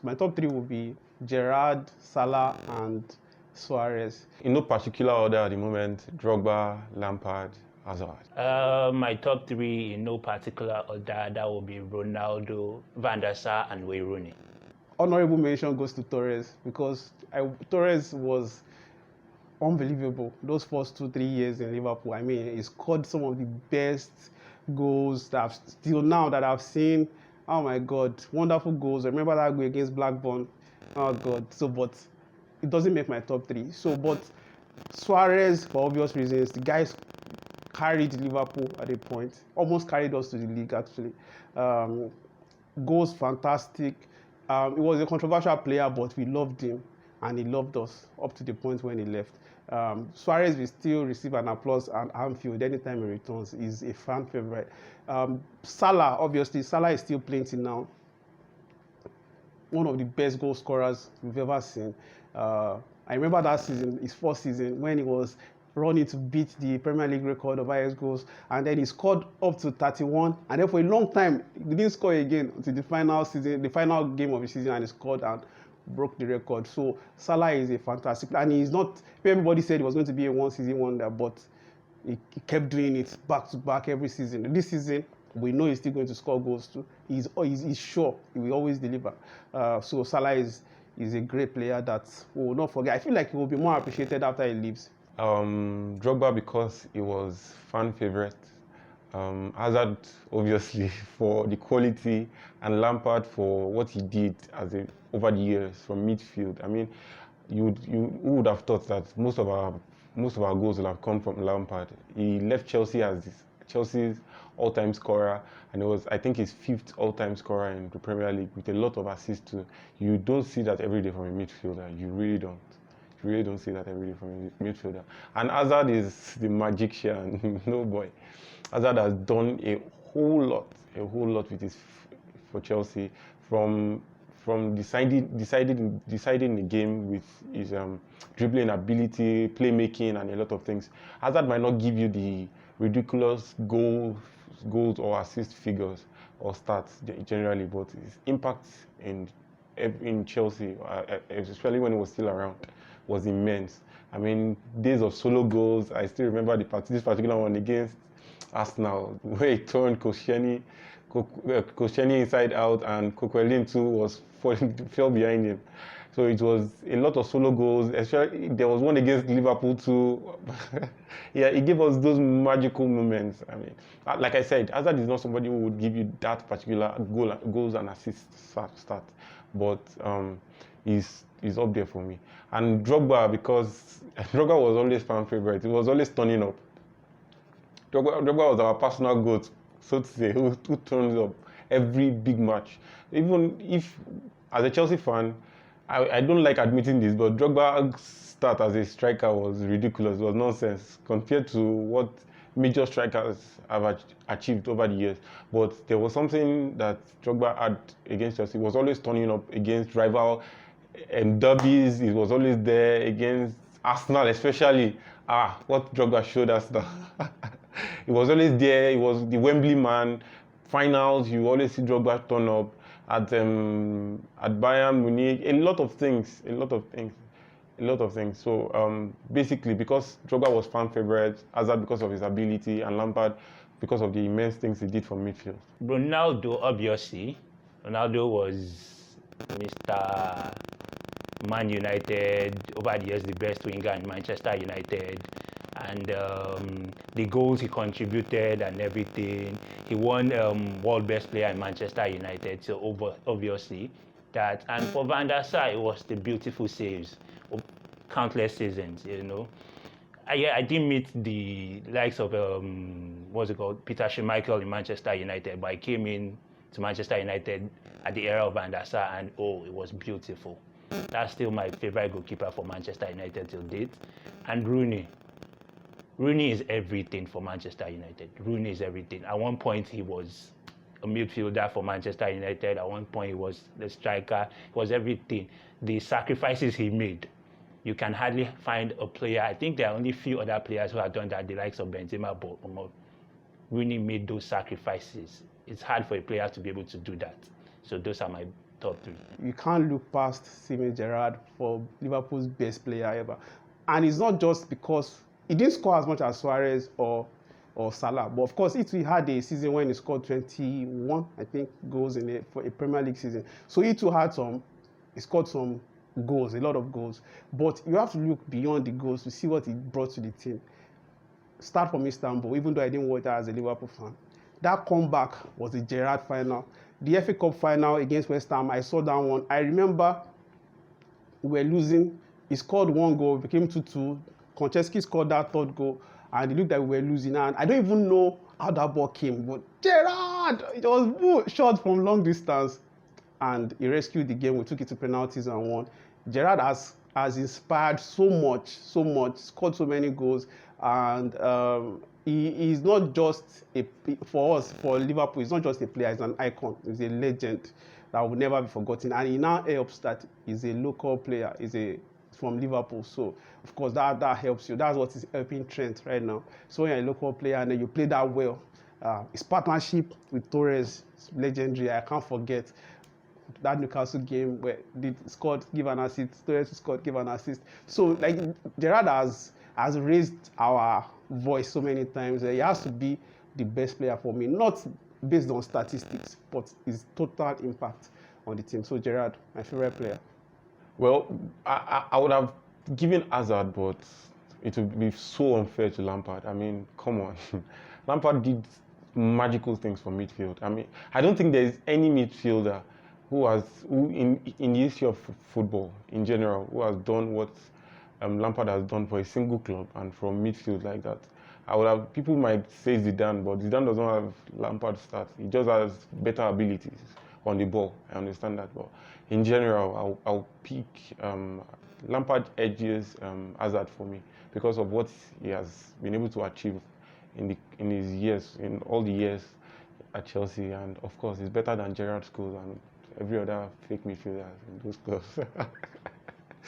my top three would be Gerrard, Salah, and Suarez. In no particular order at the moment, Drogba, Lampard, Hazard. My top three in no particular order, that will be Ronaldo, Van der Sar, and Wayne Rooney. Honorable mention goes to Torres because Torres was unbelievable those first 2-3 years in Liverpool. I mean, he scored some of the best goals that I've seen. Oh my God, wonderful goals. I remember that goal against Blackburn. Oh God. So, but it doesn't make my top three. So, but Suarez, for obvious reasons, the guys carried Liverpool at a point, almost carried us to the league actually. Goals fantastic. He was a controversial player, but we loved him and he loved us up to the point when he left. Suarez will still receive an applause at Anfield anytime he returns. He's a fan favorite. Salah, obviously, Salah is still playing till now. One of the best goal scorers we've ever seen. I remember that season, his first season, when he was running to beat the Premier League record of highest goals, and then he scored up to 31, and then for a long time he didn't score again until the final game of the season, and he scored and broke the record. So Salah is a fantastic, and he's not. Everybody said he was going to be a one-season wonder, but he kept doing it back to back every season. This season, we know he's still going to score goals too. He's sure he will always deliver. So Salah is a great player that we will not forget. I feel like he will be more appreciated after he leaves. Drogba because he was fan favorite. Hazard obviously for the quality, and Lampard for what he did over the years from midfield. I mean, who would have thought that most of our goals will have come from Lampard. He left Chelsea as Chelsea's all-time scorer, and it was, I think, his 5th all-time scorer in the Premier League with a lot of assists too. You don't see that every day from a midfielder. You really don't. You really don't see that every day from a midfielder. And Hazard is the magician. No boy. Hazard has done a whole lot with for Chelsea, from deciding the game with his dribbling ability, playmaking, and a lot of things. Hazard might not give you the ridiculous goals or assist figures or stats generally, but his impact in Chelsea, especially when he was still around, was immense. I mean, days of solo goals. I still remember this particular one against Arsenal, where he turned Koscielny inside out, and Coquelin too fell behind him. So it was a lot of solo goals. Especially there was one against Liverpool too. Yeah, he gave us those magical moments. I mean, like I said, Hazard is not somebody who would give you that particular goals and assists stat, but he's up there for me. And Drogba, because Drogba was always fan favorite. He was always turning up. Drogba was our personal GOAT, so to say, who turns up every big match. Even if, as a Chelsea fan, I don't like admitting this, but Drogba's start as a striker was ridiculous. It was nonsense compared to what major strikers have achieved over the years. But there was something that Drogba had against Chelsea. He was always turning up against rival and derbies. He was always there against Arsenal, especially. What Drogba showed us that he was always there. He was the Wembley man. Finals, you always see Drogba turn up at Bayern Munich. A lot of things. So basically, because Drogba was fan favorite, Hazard because of his ability, and Lampard because of the immense things he did for midfield. Ronaldo, obviously. Ronaldo was Mr. Man United, over the years the best winger in Manchester United, and the goals he contributed and everything. He won World Best Player in Manchester United, so obviously that. And for Van der Sar, it was the beautiful saves of countless seasons, you know. I didn't meet the likes of Peter Schmeichel in Manchester United, but I came in to Manchester United at the era of Van der Sar, and it was beautiful. That's still my favorite goalkeeper for Manchester United till date. And Rooney. Rooney is everything for Manchester United. Rooney is everything. At one point, he was a midfielder for Manchester United. At one point, he was the striker. He was everything. The sacrifices he made, you can hardly find a player. I think there are only few other players who have done that, the likes of Benzema, but Rooney made those sacrifices. It's hard for a player to be able to do that. So those are my top three. You can't look past Steven Gerrard for Liverpool's best player ever. And it's not just because he didn't score as much as Suarez or Salah, but of course, he had a season when he scored 21, I think, goals for a Premier League season. So he too he scored some goals, a lot of goals. But you have to look beyond the goals to see what he brought to the team. Start from Istanbul, even though I didn't watch that as a Liverpool fan. That comeback was the Gerrard final. The FA Cup final against West Ham, I saw that one. I remember we were losing. He scored one goal, it became 2-2. Konchesky scored that third goal, and it looked like we were losing. And I don't even know how that ball came, but Gerrard, it was shot from long distance, and he rescued the game. We took it to penalties and won. Gerrard has inspired so much, scored so many goals, and he is not just for us, for Liverpool, he's not just a player, he's an icon, he's a legend that will never be forgotten. And he now helps that he's a local player, he's from Liverpool. So, of course, that helps you. That's what is helping Trent right now. So, when you're a local player and then you play that well, his partnership with Torres is legendary. I can't forget that Newcastle game where they scored, give an assist, Torres scored, give an assist. So, like, Gerrard has raised our voice so many times. He has to be the best player for me, not based on statistics, but his total impact on the team. So Gerrard, my favorite player. Well, I would have given Hazard, but it would be so unfair to Lampard. I mean, come on. Lampard did magical things for midfield. I mean, I don't think there is any midfielder who in the history of football in general, who has done what Lampard has done for a single club and from midfield like that. People might say Zidane, but Zidane doesn't have Lampard's stats. He just has better abilities on the ball. I understand that, but in general, I'll pick Lampard edges Hazard for me because of what he has been able to achieve in all the years at Chelsea, and of course, he's better than Gerrard's goals and every other fake midfielder in those clubs.